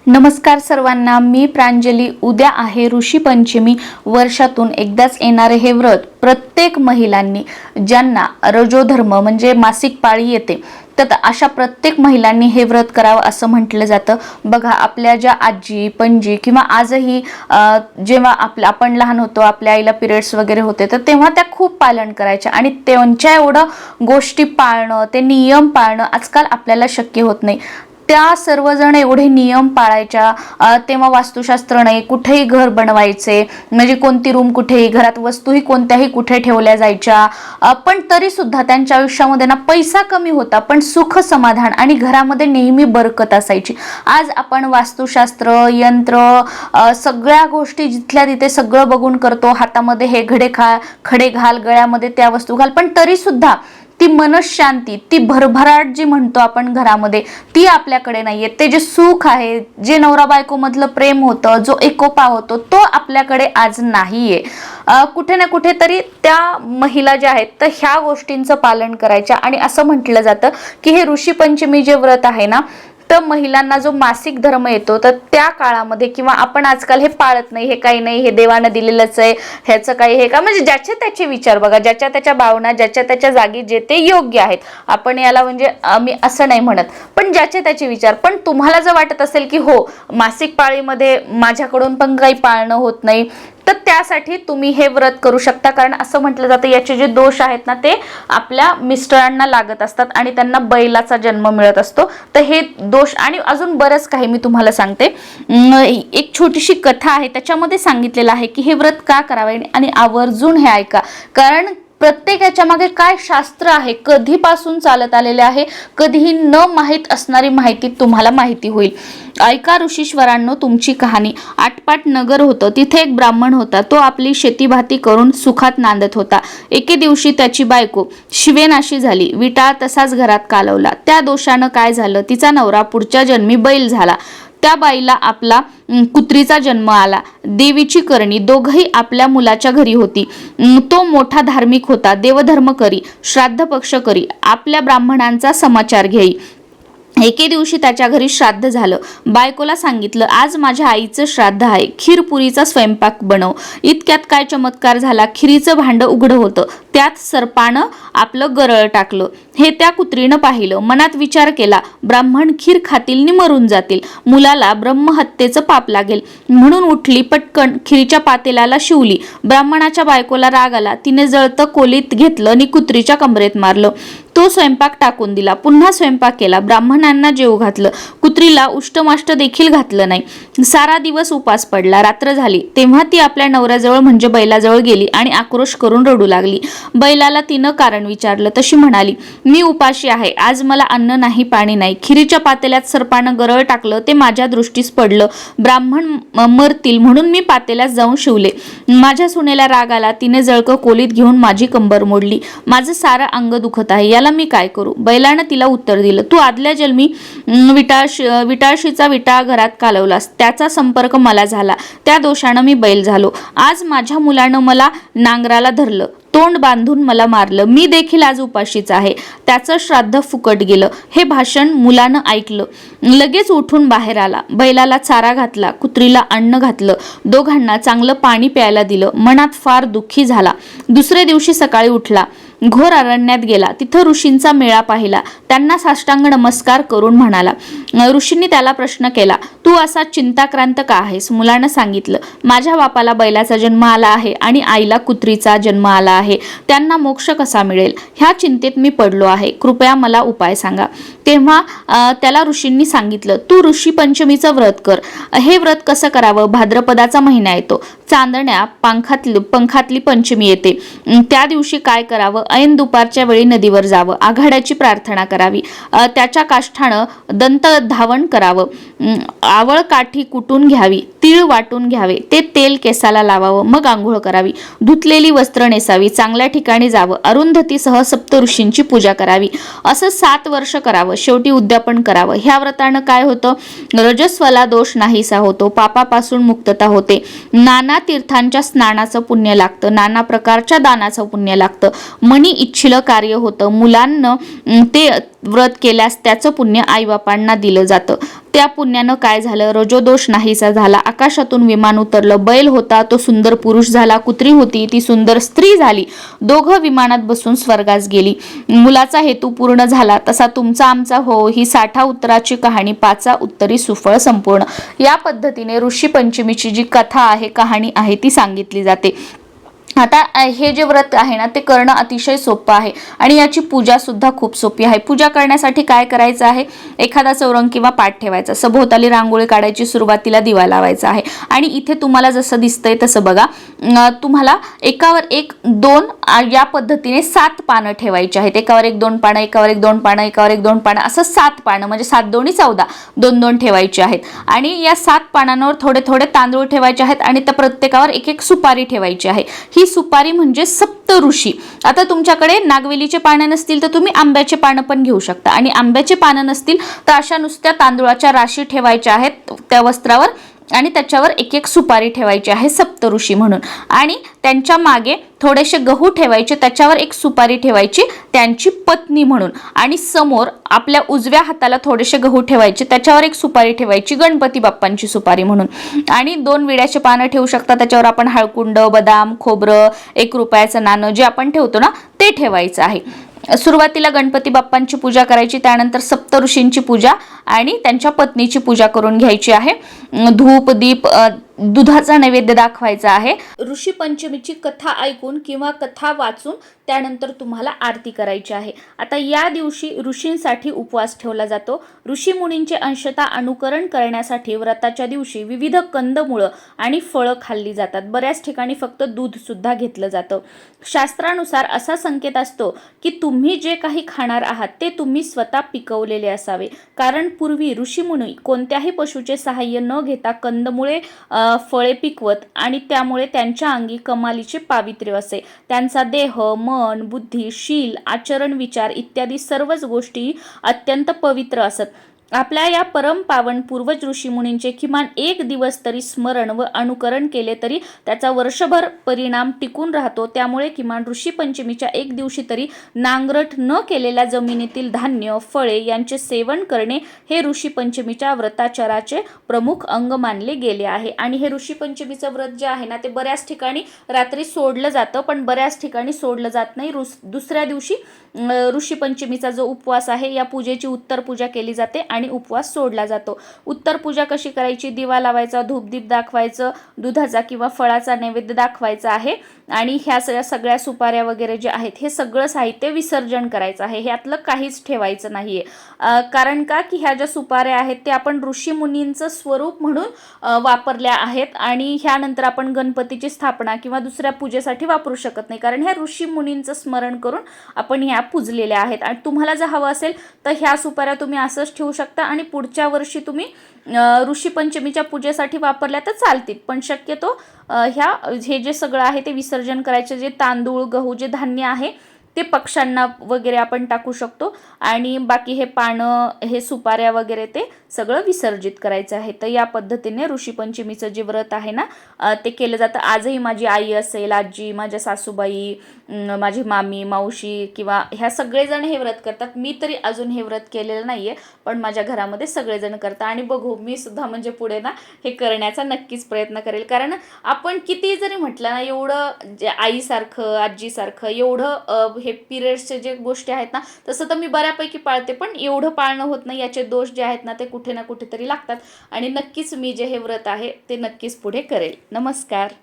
नमस्कार सर्वांना, मी प्रांजली। उद्या आहे ऋषी पंचमी। वर्षातून एकदाच येणारे हे व्रत प्रत्येक महिलांनी, ज्यांना रजोधर्म म्हणजे मासिक पाळी येते, तर अशा प्रत्येक महिलांनी हे व्रत करावं असं म्हटलं जातं। बघा, आपल्या ज्या आजी पणजी किंवा आजही जेव्हा आपण लहान होतो, आपल्या आईला पिरियड्स वगैरे होते, तर तेव्हा त्या खूप पालन करायच्या आणि त्यांच्या एवढं गोष्टी पाळणं, ते नियम पाळणं आजकाल आपल्याला शक्य होत नाही। त्या सर्वजण एवढे नियम पाळायच्या। तेव्हा वास्तुशास्त्र नाही, कुठेही घर बनवायचे म्हणजे कोणती रूम कुठेही, घरात वस्तूही कोणत्याही कुठे ठेवल्या जायच्या। पण तरी सुद्धा त्यांच्या आयुष्यामध्ये ना पैसा कमी होता, पण सुख समाधान आणि घरामध्ये नेहमी बरकत असायची। आज आपण वास्तुशास्त्र, यंत्र, सगळ्या गोष्टी जिथल्या तिथे सगळं बघून करतो। हातामध्ये हे खडे घाल, गळ्यामध्ये त्या वस्तू घाल, पण तरी सुद्धा ती मनशांती, ती भरभराट जी म्हणतो आपण घरामध्ये, ती आपल्याकडे नाहीये। ते जे सुख आहे, जे नवरा बायको मधलं प्रेम होतं, जो एकोपा होतो, तो आपल्याकडे आज नाहीये। कुठे ना कुठे तरी त्या महिला ज्या आहेत तर ह्या गोष्टींचं पालन करायच्या। आणि असं म्हटलं जातं की हे ऋषी पंचमी जे व्रत आहे ना, तर महिलांना जो मासिक धर्म येतो, तर त्या काळामध्ये किंवा आपण आजकाल हे पाळत नाही, हे काही नाही, हे देवानं दिलेलंच आहे, ह्याचं काही हे का, म्हणजे ज्याचे त्याचे विचार बघा, ज्याच्या त्याच्या भावना, ज्याच्या त्याच्या जागी जे ते योग्य आहेत। आपण याला म्हणजे मी असं नाही म्हणत, पण ज्याचे त्याचे विचार। पण तुम्हाला जर वाटत असेल की हो, मासिक पाळीमध्ये माझ्याकडून पण काही पाळणं होत नाही, तर त्यासाठी तुम्ही हे व्रत करू शकता। कारण असं म्हटलं जातं याचे जे दोष आहेत ना, ते आपल्या मिस्टरांना लागत असतात आणि त्यांना बैलाचा जन्म मिळत असतो। तर हे दोष आणि अजून बरंच काही मी तुम्हाला सांगते। एक छोटीशी कथा आहे, त्याच्यामध्ये सांगितलेलं आहे की हे व्रत का करावे, आणि आवर्जून हे ऐका, कारण प्रत्येकाच्या मागे काय शास्त्र आहे, कधीपासून चालत आलेले आहे, कधीही न माहीत असणारी माहिती तुम्हाला माहिती होईल। ऐका ऋषीश्वरांनो तुमची कहाणी। आटपाट नगर होतं, तिथे एक ब्राह्मण होता। तो आपली शेतीभाती करून सुखात नांदत होता। एके दिवशी त्याची बायको शिवेनाशी झाली, विटाळ तसाच घरात कालवला। त्या दोषानं काय झालं, तिचा नवरा पुढच्या जन्मी बैल झाला। त्या बाईला आपला कुत्रीचा जन्म आला। देवीची करणी, दोघही आपल्या मुलाच्या घरी होती। तो मोठा धार्मिक होता, देवधर्म करी, श्राद्ध पक्ष करी, आपल्या ब्राह्मणांचा समाचार घेई। एके दिवशी त्याच्या घरी श्राद्ध झालं। बायकोला सांगितलं, आज माझ्या आईचं श्राद्ध आहे, खीरपुरीचा स्वयंपाक बनव। इतक्यात काय चमत्कार झाला, खिरीचं भांड उघडं होतं, त्यात सर्पानं आपलं गरळ टाकलं। हे त्या कुत्रीनं पाहिलं, मनात विचार केला, ब्राह्मण खीर खातील नि मरून जातील, मुलाला ब्रह्महत्येचं पाप लागेल, म्हणून उठली, पटकन खिरीच्या पातेल्याला शिवली। ब्राह्मणाच्या बायकोला राग आला, तिने जळतं कोलीत घेतलं आणि कुत्रीच्या कमरेत मारलं। तो स्वयंपाक टाकून दिला, पुन्हा स्वयंपाक केला, ब्राह्मणांना जेव घातलं, कुत्रीला उष्टमाष्ट देखील घातलं नाही। सारा दिवस उपास पडला। रात्र झाली तेव्हा ती आपल्या नवऱ्याजवळ म्हणजे बैलाजवळ गेली आणि आक्रोश करून रडू लागली। बैलाला तिनं कारण विचारलं, तशी म्हणाली, मी उपाशी आहे, आज मला अन्न नाही, पाणी नाही, खिरीच्या पातेल्यात सर्पानं गरळ टाकलं, ते माझ्या दृष्टीस पडलं, ब्राह्मण मरतील म्हणून मी पातेल्यात जाऊन शिवले। माझ्या सुनेला राग आला, तिने जळकं कोलीत घेऊन माझी कंबर मोडली, माझं सारं अंग दुखत आहे, याला मी काय करू। बैलानं तिला उत्तर दिलं, तू आदल्या जन्मी विटाळशीचा विटाळ घरात कालवलास, त्याचा संपर्क मला झाला, त्या दोषानं मी बैल झालो। आज माझ्या मुलानं मला नांगराला धरलं, तोंड बांधून मला मारलं, मी देखील आज उपाशीच आहे, त्याचं श्राद्ध फुकट गेलं। हे भाषण मुलानं ऐकलं, लगेच उठून बाहेर आला, बैलाला चारा घातला, कुत्रीला अन्न घातलं, दोघांना चांगलं पाणी प्यायला दिलं, मनात फार दुःखी झाला। दुसऱ्या दिवशी सकाळी उठला, घोर अरण्यात गेला, तिथं ऋषींचा मेळा पाहिला, त्यांना साष्टांग नमस्कार करून म्हणाला, ऋषींनी त्याला प्रश्न केला, तू असा चिंताक्रांत का आहेस। मुलानं सांगितलं, माझ्या बापाला बैलाचा जन्म आला आहे आणि आईला कुत्रीचा जन्म आला आहे, त्यांना मोक्ष कसा मिळेल, ह्या चिंतेत मी पडलो आहे, कृपया मला उपाय सांगा। तेव्हा त्याला ऋषींनी सांगितलं, तू ऋषी पंचमीचं व्रत कर। हे व्रत कसं करावं, भाद्रपदाचा महिना येतो, चांदण्या पंखातली पंचमी येते, त्या दिवशी काय करावं, ऐन दुपारच्या वेळी नदीवर जावं, आघाड्याची प्रार्थना करावी, त्याच्या काष्ठानं दंत धावण करावं, आवळ काठी कुटून घ्यावी, तीळ वाटून घ्यावे, ते तेल केसाला लावावं, मग आंघोळ करावी, धुतलेली वस्त्र नेसावी, चांगल्या ठिकाणी जावं, अरुंधतीसह सप्त ऋषींची पूजा करावी, असं 7 वर्ष करावं, शेवटी उद्यापन करावं। ह्या व्रतानं काय होतं, रजस्वला दोष नाहीसा होतो, पापापासून मुक्तता होते, नाना तीर्थांच्या स्नानाचं पुण्य लागतं, नाना प्रकारच्या दानाचं पुण्य लागतं, मनी इच्छिलं कार्य होतं, मुलांना ते व्रत केल्यास त्याचं पुण्य आईबापांना दिलं जातं। त्या पुण्यानं काय झालं, रजोदोष नाहीसा झाला, आकाशातून विमान उतरलं, बैल होता तो सुंदर पुरुष झाला, कुत्री होती ती सुंदर स्त्री झाली, दोघं विमानात बसून स्वर्गास गेली, मुलाचा हेतू पूर्ण झाला, तसा तुमचा आमचा हो, ही 60 उत्तराची कहाणी, 5 उत्तरी सुफळ संपूर्ण. या पद्धतीने ऋषी पंचमीची जी कथा आहे, कहाणी आहे, ती सांगितली जाते. आता हे जे व्रत आहे ना, ते करणं अतिशय सोपं आहे आणि याची पूजा सुद्धा खूप सोपी आहे. पूजा करण्यासाठी काय करायचं आहे, एखादा चौरंग किंवा पाट ठेवायचा, सभोवताली रांगोळी काढायची, सुरुवातीला दिवा लावायचा आहे आणि इथे तुम्हाला जसं दिसतंय तसं बघा, तुम्हाला एकावर एक 2 या पद्धतीने 7 पानं ठेवायची आहेत. एकावर एक 2 पानं, एकावर एक 2 पानं, एकावर एक 2 पानं, असं 7 पानं, म्हणजे 7 दोन्ही 14, 2-2 ठेवायची आहेत. आणि या 7 पानांवर थोडे थोडे तांदूळ ठेवायचे आहेत आणि त्या प्रत्येकावर एक एक सुपारी ठेवायची आहे. ही सुपारी म्हणजे सप्त ऋषी. आता तुमच्याकडे नागवेलीचे पानं नसतील तर तुम्ही आंब्याचे पानं पण घेऊ शकता आणि आंब्याचे पानं नसतील तर अशा नुसत्या तांदूळाच्या राशी ठेवायच्या आहेत त्या वस्त्रावर आणि त्याच्यावर एक एक सुपारी ठेवायची आहे सप्तऋषी म्हणून. आणि त्यांच्या मागे थोडेसे गहू ठेवायचे, त्याच्यावर एक सुपारी ठेवायची त्यांची पत्नी म्हणून. आणि समोर आपल्या उजव्या हाताला थोडेसे गहू ठेवायचे, त्याच्यावर एक सुपारी ठेवायची गणपती बाप्पांची सुपारी म्हणून. आणि 2 विड्याचे पानं ठेवू शकता, त्याच्यावर आपण हळकुंड, बदाम, खोबरं, 1 रुपयाचं नाणं जे आपण ठेवतो ना, ते ठेवायचं आहे. सुरुवातीला गणपती बाप्पांची पूजा करायची, त्यानंतर सप्तऋषींची पूजा आणि त्यांच्या पत्नीची पूजा करून घ्यायची आहे. धूप दीप दुधाचा नैवेद्य दाखवायचा आहे. ऋषी पंचमीची कथा ऐकून किंवा कथा वाचून त्यानंतर तुम्हाला आरती करायची आहे. आता या दिवशी ऋषींसाठी उपवास ठेवला जातो. ऋषी मुनींचे अंशतः अनुकरण करण्यासाठी व्रताच्या दिवशी विविध कंदमुळं आणि फळं खाल्ली जातात. बऱ्याच ठिकाणी फक्त दूध सुद्धा घेतलं जातं. शास्त्रानुसार असा संकेत असतो की तुम्ही जे काही खाणार आहात ते तुम्ही स्वतः पिकवलेले असावे, कारण पूर्वी ऋषीमुनी कोणत्याही पशुचे सहाय्य न घेता कंदमुळे फळे पिकवत आणि त्यामुळे त्यांच्या अंगी कमालीचे पावित्र्य असे. त्यांचा देह, मन, बुद्धी, शील, आचरण, विचार इत्यादी सर्वच गोष्टी अत्यंत पवित्र असत. आपल्या या परम पावन पूर्वज ऋषीमुनींचे किमान 1 दिवस तरी स्मरण व अनुकरण केले तरी त्याचा वर्षभर परिणाम टिकून राहतो. त्यामुळे किमान ऋषी पंचमीच्या 1 दिवशी तरी नांगरट न केलेल्या जमिनीतील धान्य, फळे यांचे सेवन करणे हे ऋषी पंचमीच्या व्रताचाराचे प्रमुख अंग मानले गेले आहे. आणि हे ऋषी पंचमीचं व्रत जे आहे ना, ते बऱ्याच ठिकाणी रात्री सोडलं जातं, पण बऱ्याच ठिकाणी सोडलं जात नाही. दुसऱ्या दिवशी ऋषी पंचमीचा जो उपवास आहे, या पूजेची उत्तर पूजा केली जाते आणि उपवास सोडला जातो. उत्तर पूजा कशी करायची, दिवा लावायचा, धूपदीप दाखवायचं, दुधाचा किंवा फळाचा नैवेद्य दाखवायचा आहे आणि ह्या सगळ्या सुपाऱ्या वगैरे जे आहेत हे सगळं साहित्य विसर्जन करायचं आहे. ह्यातलं काहीच ठेवायचं नाहीये. कारण का की ह्या ज्या सुपाऱ्या आहेत ते आपण ऋषी मुनींचं स्वरूप म्हणून वापरल्या आहेत आणि ह्यानंतर आपण गणपतीची स्थापना किंवा दुसऱ्या पूजेसाठी वापरू शकत नाही, कारण ह्या ऋषी मुनींचं स्मरण करून आपण ह्या पूजलेल्या आहेत. आणि तुम्हाला जर हवं असेल तर ह्या सुपाऱ्या तुम्ही असंच ठेवू शकता आणि पुढच्या वर्षी तुम्ही ऋषी पंचमीच्या पूजेसाठी वापरल्या तर चालतील. पण शक्यतो हे जे सगळं आहे ते विसर्जन करायचे. जे तांदूळ, गहू, जे धान्य आहे ते पक्ष्यांना वगैरे आपण टाकू शकतो आणि बाकी हे पानं, हे सुपाऱ्या वगैरे ते सगळं विसर्जित करायचं आहे. तर या पद्धतीने ऋषी पंचमीचं जे व्रत आहे ना ते केलं जातं. आजही माझी आई असेल, आजी, माझ्या सासूबाई, माझी मामी, मावशी किंवा ह्या सगळेजण हे व्रत करतात. मी तरी अजून हे व्रत केलेलं नाहीये, पण माझ्या घरामध्ये सगळेजण करतात आणि बघू, मी सुद्धा म्हणजे पुढे ना हे करण्याचा नक्कीच प्रयत्न करेल. कारण आपण किती जरी म्हटलं ना, एवढं जे आईसारखं, आजीसारखं एवढं हे पिरियड्सचे जे गोष्टी आहेत ना, तसं तर मी बऱ्यापैकी पाळते, पण एवढं पाळणं होत नाही. याचे दोष जे आहेत ना ते कुठे ना कुठेतरी लागतात आणि नक्कीच मी जे हे व्रत आहे ते नक्कीच पुढे करेल. नमस्कार.